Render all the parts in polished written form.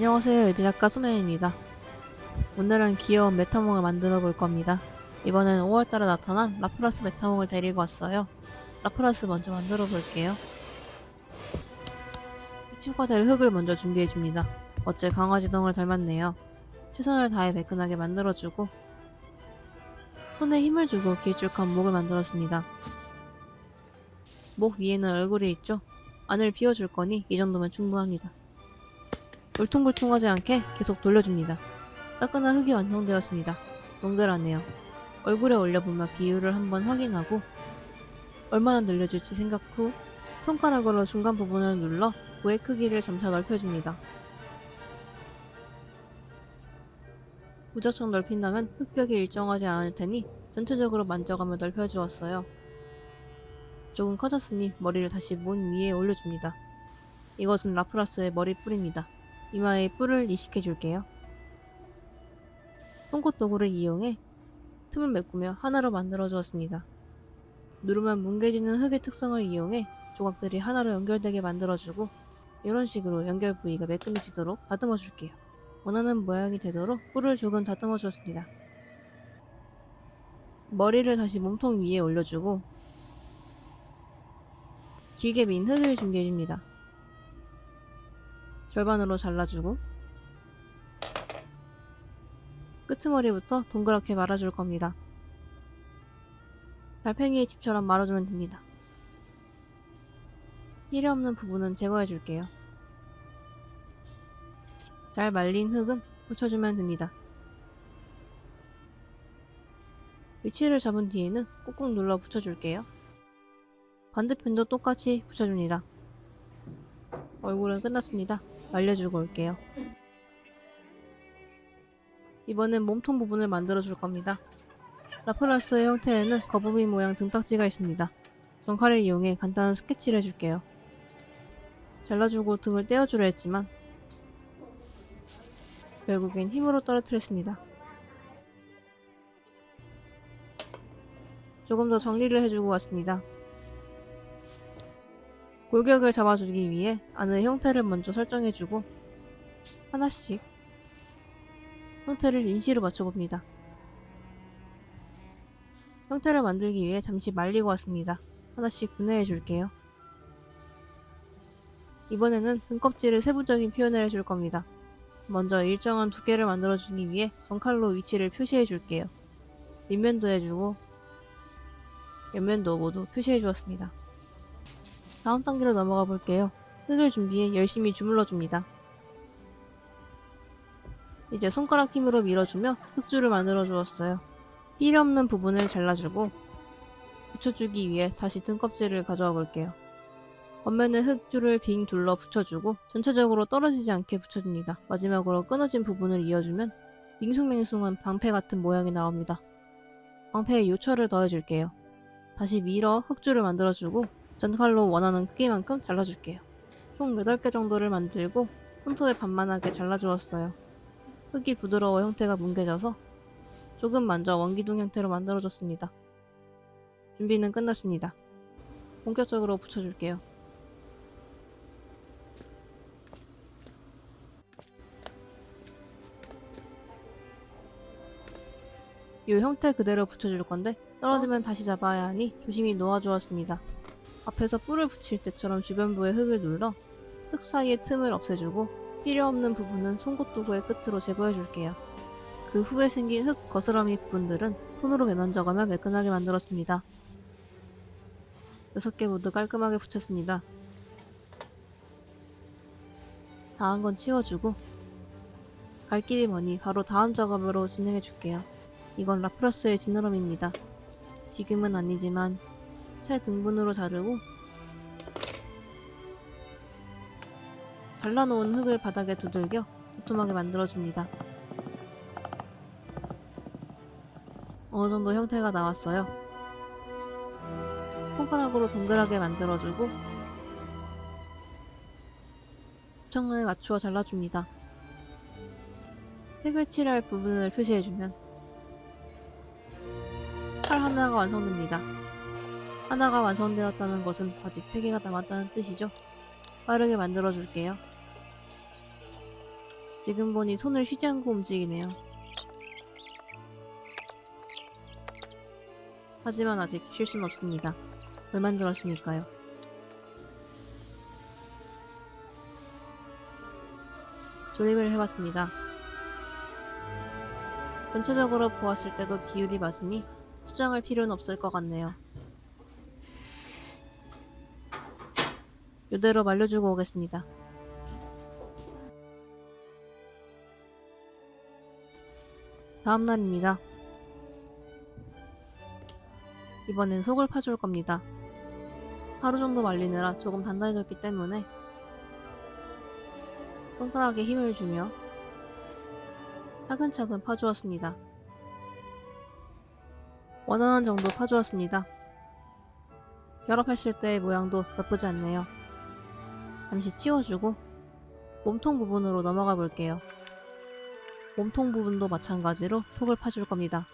안녕하세요. 예비작가 소명입니다. 오늘은 귀여운 메타몽을 만들어 볼 겁니다. 이번엔 5월달에 나타난 라프라스 메타몽을 데리고 왔어요. 라프라스 먼저 만들어 볼게요. 추가될 흙을 먼저 준비해 줍니다. 어째 강아지동을 닮았네요. 최선을 다해 매끈하게 만들어주고 손에 힘을 주고 길쭉한 목을 만들었습니다. 목 위에는 얼굴이 있죠? 안을 비워줄 거니 이 정도면 충분합니다. 울퉁불퉁하지 않게 계속 돌려줍니다. 따끈한 흙이 완성되었습니다. 동그라네요. 얼굴에 올려보며 비율을 한번 확인하고 얼마나 늘려줄지 생각 후 손가락으로 중간 부분을 눌러 부의 크기를 점차 넓혀줍니다. 무작정 넓힌다면 흙벽이 일정하지 않을 테니 전체적으로 만져가며 넓혀주었어요. 조금 커졌으니 머리를 다시 몸 위에 올려줍니다. 이것은 라프라스의 머리 뿔입니다. 이마에 뿔을 이식해줄게요. 송곳 도구를 이용해 틈을 메꾸며 하나로 만들어 주었습니다. 누르면 뭉개지는 흙의 특성을 이용해 조각들이 하나로 연결되게 만들어주고 이런 식으로 연결 부위가 매끈해지도록 다듬어 줄게요. 원하는 모양이 되도록 뿔을 조금 다듬어 주었습니다. 머리를 다시 몸통 위에 올려주고 길게 민 흙을 준비해줍니다. 절반으로 잘라주고 끄트머리부터 동그랗게 말아줄 겁니다. 달팽이의 집처럼 말아주면 됩니다. 필요없는 부분은 제거해줄게요. 잘 말린 흙은 붙여주면 됩니다. 위치를 잡은 뒤에는 꾹꾹 눌러 붙여줄게요. 반대편도 똑같이 붙여줍니다. 얼굴은 끝났습니다. 말려주고 올게요. 이번엔 몸통 부분을 만들어줄 겁니다. 라프라스의 형태에는 거북이 모양 등딱지가 있습니다. 전칼을 이용해 간단한 스케치를 해줄게요. 잘라주고 등을 떼어주려 했지만 결국엔 힘으로 떨어뜨렸습니다. 조금 더 정리를 해주고 왔습니다. 골격을 잡아주기 위해 안의 형태를 먼저 설정해주고 하나씩 형태를 임시로 맞춰봅니다. 형태를 만들기 위해 잠시 말리고 왔습니다. 하나씩 분해해줄게요. 이번에는 등껍질을 세부적인 표현을 해줄 겁니다. 먼저 일정한 두께를 만들어주기 위해 전칼로 위치를 표시해줄게요. 밑면도 해주고 옆면도 모두 표시해주었습니다. 다음 단계로 넘어가 볼게요. 흙을 준비해 열심히 주물러줍니다. 이제 손가락 힘으로 밀어주며 흙줄을 만들어 주었어요. 필요없는 부분을 잘라주고 붙여주기 위해 다시 등껍질을 가져와 볼게요. 겉면에 흙줄을 빙 둘러 붙여주고 전체적으로 떨어지지 않게 붙여줍니다. 마지막으로 끊어진 부분을 이어주면 밍숭맹숭한 방패 같은 모양이 나옵니다. 방패에 요철을 더해줄게요. 다시 밀어 흙줄을 만들어주고 전칼로 원하는 크기만큼 잘라줄게요. 총 8개 정도를 만들고 손톱에 반만하게 잘라주었어요. 흙이 부드러워 형태가 뭉개져서 조금 만져 원기둥 형태로 만들어줬습니다. 준비는 끝났습니다. 본격적으로 붙여줄게요. 이 형태 그대로 붙여줄 건데 떨어지면 다시 잡아야 하니 조심히 놓아주었습니다. 앞에서 뿔을 붙일 때처럼 주변부에 흙을 눌러 흙 사이의 틈을 없애주고 필요없는 부분은 송곳도구의 끝으로 제거해줄게요. 그 후에 생긴 흙 거스러미 부분들은 손으로 매만져가며 매끈하게 만들었습니다. 6개 모두 깔끔하게 붙였습니다. 다 한 건 치워주고 갈 길이 머니 바로 다음 작업으로 진행해줄게요. 이건 라프라스의 지느러미입니다. 지금은 아니지만 새 등분으로 자르고 잘라놓은 흙을 바닥에 두들겨 도톰하게 만들어줍니다. 어느정도 형태가 나왔어요. 손가락으로 동그랗게 만들어주고 부착면에 맞추어 잘라줍니다. 색을 칠할 부분을 표시해주면 칼 하나가 완성됩니다. 하나가 완성되었다는 것은 아직 3개가 남았다는 뜻이죠. 빠르게 만들어줄게요. 지금 보니 손을 쉬지 않고 움직이네요. 하지만 아직 쉴 순 없습니다. 뭘 만들었으니까요. 조립을 해봤습니다. 전체적으로 보았을 때도 비율이 맞으니 수정할 필요는 없을 것 같네요. 이대로 말려주고 오겠습니다. 다음날입니다. 이번엔 속을 파줄 겁니다. 하루 정도 말리느라 조금 단단해졌기 때문에 손가락에 힘을 주며 차근차근 파주었습니다. 원하는 정도 파주었습니다. 결합했을 때의 모양도 나쁘지 않네요. 잠시 치워주고 몸통 부분으로 넘어가 볼게요. 몸통 부분도 마찬가지로 속을 파줄 겁니다.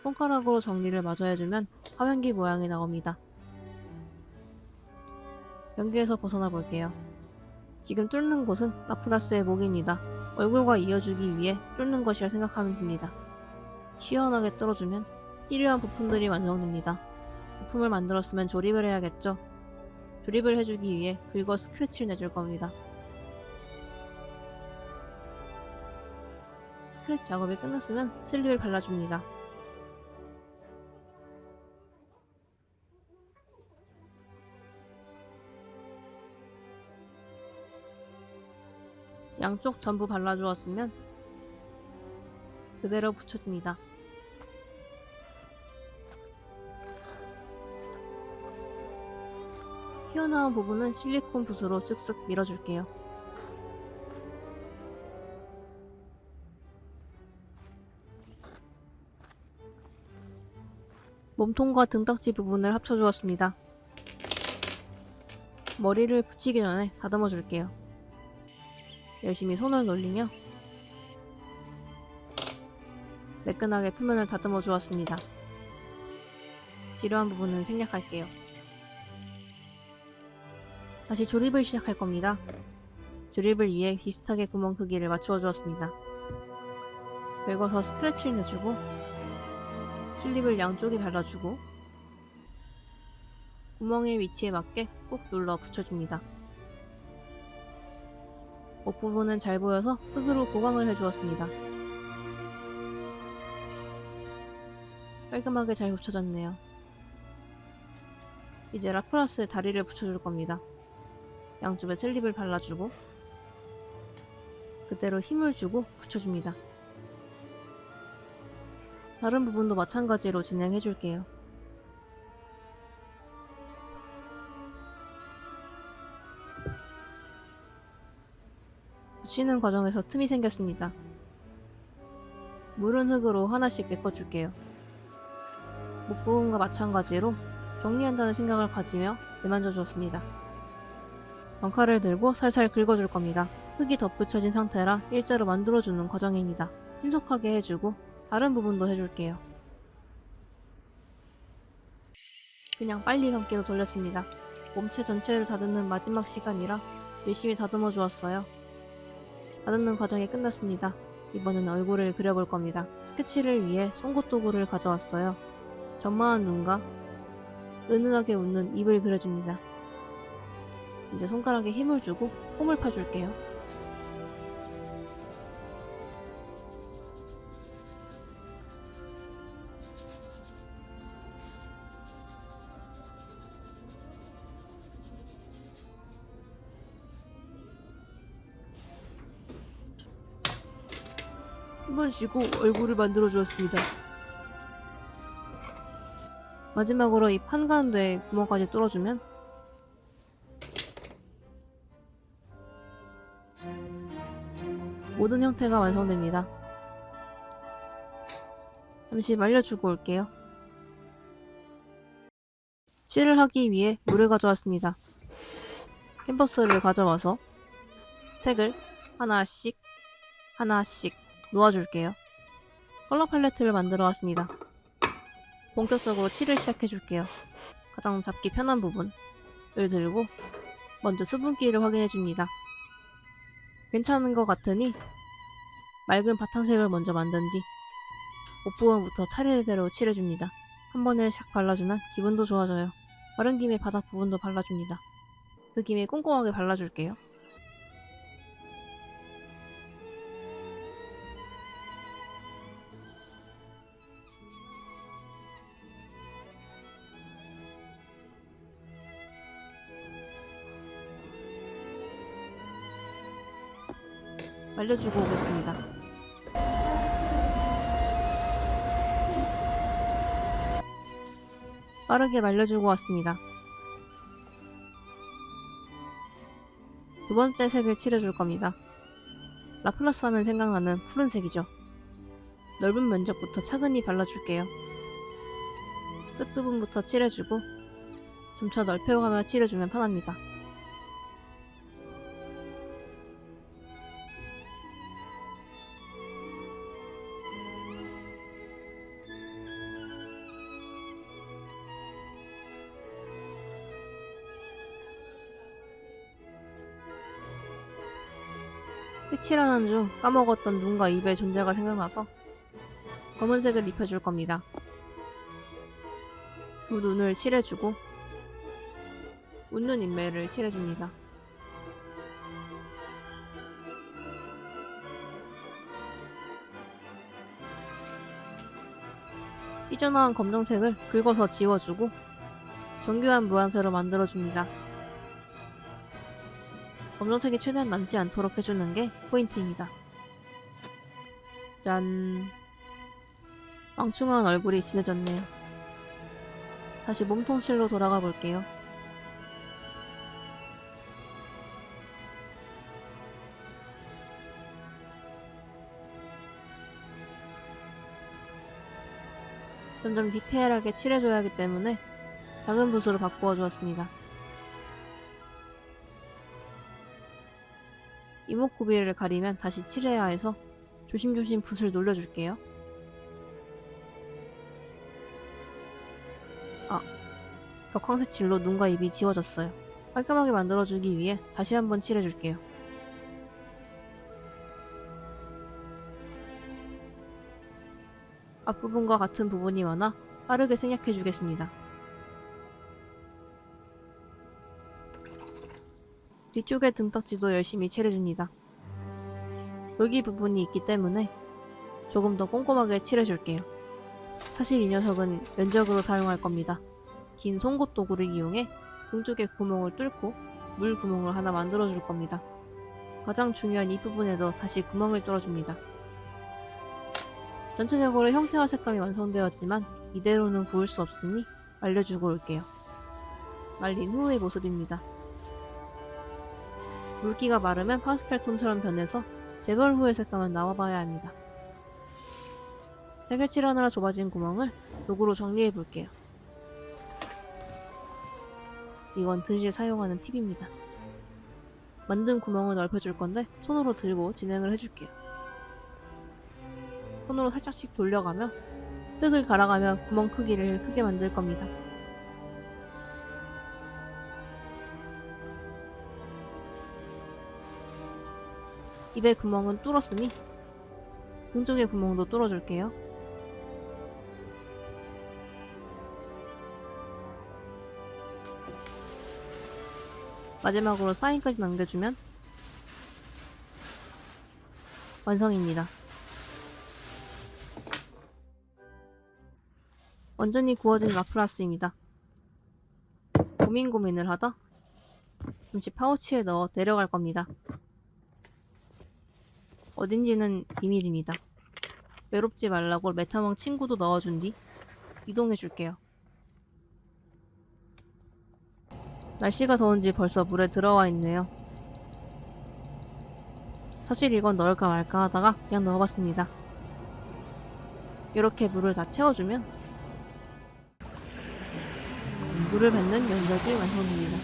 손가락으로 정리를 마저 해주면 화면기 모양이 나옵니다. 연기에서 벗어나 볼게요. 지금 뚫는 곳은 라프라스의 목입니다. 얼굴과 이어주기 위해 뚫는 것이라 생각하면 됩니다. 시원하게 뚫어주면 필요한 부품들이 완성됩니다. 부품을 만들었으면 조립을 해야겠죠. 조립을 해주기 위해 긁어 스크래치를 내줄 겁니다. 스크래치 작업이 끝났으면 슬립을 발라줍니다. 양쪽 전부 발라주었으면 그대로 붙여줍니다. 튀어나온 부분은 실리콘 붓으로 쓱쓱 밀어줄게요. 몸통과 등딱지 부분을 합쳐주었습니다. 머리를 붙이기 전에 다듬어 줄게요. 열심히 손을 놀리며 매끈하게 표면을 다듬어 주었습니다. 지루한 부분은 생략할게요. 다시 조립을 시작할 겁니다. 조립을 위해 비슷하게 구멍 크기를 맞추어 주었습니다. 긁어서 스크래치를 내주고 슬립을 양쪽에 발라주고 구멍의 위치에 맞게 꾹 눌러 붙여줍니다. 옷 부분은 잘 보여서 흙으로 보강을 해주었습니다. 깔끔하게 잘 붙여졌네요. 이제 라프라스의 다리를 붙여줄 겁니다. 양쪽에 슬립을 발라주고 그대로 힘을 주고 붙여줍니다. 다른 부분도 마찬가지로 진행해줄게요. 붙이는 과정에서 틈이 생겼습니다. 물은 흙으로 하나씩 메꿔줄게요. 목 부분과 마찬가지로 정리한다는 생각을 가지며 내만져 주었습니다. 왕칼을 들고 살살 긁어줄 겁니다. 흙이 덧붙여진 상태라 일자로 만들어주는 과정입니다. 신속하게 해주고 다른 부분도 해줄게요. 그냥 빨리 감기로 돌렸습니다. 몸체 전체를 다듬는 마지막 시간이라 열심히 다듬어 주었어요. 다듬는 과정이 끝났습니다. 이번엔 얼굴을 그려볼 겁니다. 스케치를 위해 송곳 도구를 가져왔어요. 전마한 눈과 은은하게 웃는 입을 그려줍니다. 이제 손가락에 힘을 주고 홈을 파줄게요. 힘을 쉬고 얼굴을 만들어 주었습니다. 마지막으로 이 한가운데 구멍까지 뚫어주면 모든 형태가 완성됩니다. 잠시 말려주고 올게요. 칠을 하기 위해 물을 가져왔습니다. 캔버스를 가져와서 색을 하나씩 놓아줄게요. 컬러 팔레트를 만들어 왔습니다. 본격적으로 칠을 시작해줄게요. 가장 잡기 편한 부분을 들고 먼저 수분기를 확인해줍니다. 괜찮은 것 같으니 맑은 바탕색을 먼저 만든 뒤 옷부분부터 차례대로 칠해줍니다. 한 번에 샥 발라주면 기분도 좋아져요. 마른 김에 바닥 부분도 발라줍니다. 그 김에 꼼꼼하게 발라줄게요. 말려주고 오겠습니다. 빠르게 말려주고 왔습니다. 두 번째 색을 칠해줄 겁니다. 라플라스 하면 생각나는 푸른색이죠. 넓은 면적부터 차근히 발라줄게요. 끝부분부터 칠해주고 점차 넓혀가며 칠해주면 편합니다. 색칠하는 중 까먹었던 눈과 입의 존재가 생각나서 검은색을 입혀줄 겁니다. 두 눈을 칠해주고 웃는 인매를 칠해줍니다. 삐져나온 검정색을 긁어서 지워주고 정교한 무한색으로 만들어줍니다. 검정색이 최대한 남지 않도록 해주는 게 포인트입니다. 짠! 망충한 얼굴이 진해졌네요. 다시 몸통실로 돌아가 볼게요. 점점 디테일하게 칠해줘야 하기 때문에 작은 붓으로 바꾸어 주었습니다. 이목구비를 가리면 다시 칠해야 해서 조심조심 붓을 놀려줄게요. 벽황색칠로 눈과 입이 지워졌어요. 깔끔하게 만들어주기 위해 다시 한번 칠해줄게요. 앞부분과 같은 부분이 많아 빠르게 생략해주겠습니다. 뒤쪽의 등딱지도 열심히 칠해줍니다. 여기 부분이 있기 때문에 조금 더 꼼꼼하게 칠해줄게요. 사실 이 녀석은 면적으로 사용할 겁니다. 긴 송곳 도구를 이용해 등 쪽에 구멍을 뚫고 물 구멍을 하나 만들어줄 겁니다. 가장 중요한 이 부분에도 다시 구멍을 뚫어줍니다. 전체적으로 형태와 색감이 완성되었지만 이대로는 구울 수 없으니 말려주고 올게요. 말린 후의 모습입니다. 물기가 마르면 파스텔 톤처럼 변해서 재벌 후의 색감은 나와봐야 합니다. 색을 칠하느라 좁아진 구멍을 도구로 정리해 볼게요. 이건 드릴 사용하는 팁입니다. 만든 구멍을 넓혀줄 건데 손으로 들고 진행을 해줄게요. 손으로 살짝씩 돌려가며 흙을 갈아가며 구멍 크기를 크게 만들 겁니다. 입의 구멍은 뚫었으니 등 쪽의 구멍도 뚫어줄게요. 마지막으로 사인까지 남겨주면 완성입니다. 완전히 구워진 라플라스입니다. 고민을 하다 잠시 파우치에 넣어 내려갈 겁니다. 어딘지는 비밀입니다. 외롭지 말라고 메타몽 친구도 넣어준 뒤 이동해줄게요. 날씨가 더운지 벌써 물에 들어와 있네요. 사실 이건 넣을까 말까 하다가 그냥 넣어봤습니다. 이렇게 물을 다 채워주면 물을 뱉는 연적이 완성됩니다.